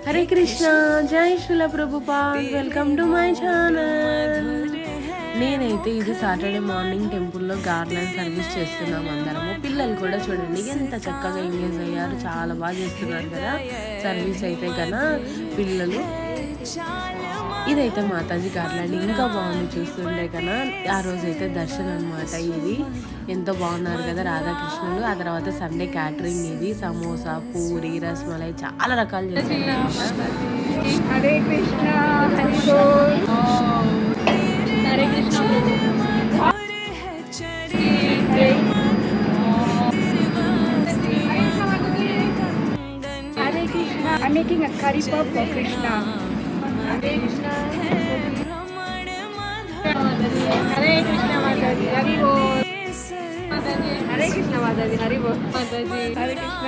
హరే కృష్ణ, జై Srila Prabhupad. Welcome to my channel. నేనైతే ఇది సాటర్డే మార్నింగ్ టెంపుల్లో గార్లెండ్ సర్వీస్ చేస్తున్నాం అందరము. పిల్లలు కూడా చూడండి ఎంత చక్కగా ఎంగేజ్ అయ్యారు, చాలా బాగా చేస్తున్నారు కదా సర్వీస్ అయితే కదా పిల్లలు. ఇదైతే మాతాజీ గార్లాండ్ ఇంకా బాగుంది చూస్తుంటే కదా. ఆ రోజైతే దర్శనం అనమాట. ఇది ఎంతో బాగున్నారు కదా రాధాకృష్ణులు. ఆ తర్వాత సండే క్యాటరింగ్, ఇది సమోసా, పూరి, రసమలై చాలా రకాలు చేస్తున్నారు. హరే కృష్ణ, హరి బోల్. Hare Krishna. Hare Krishna. I'm making a curry puff for Krishna. Hare Krishna. Hare Krishna Mataji, Hari boll. Hare Krishna Mataji, Hari boll. Hare Krishna.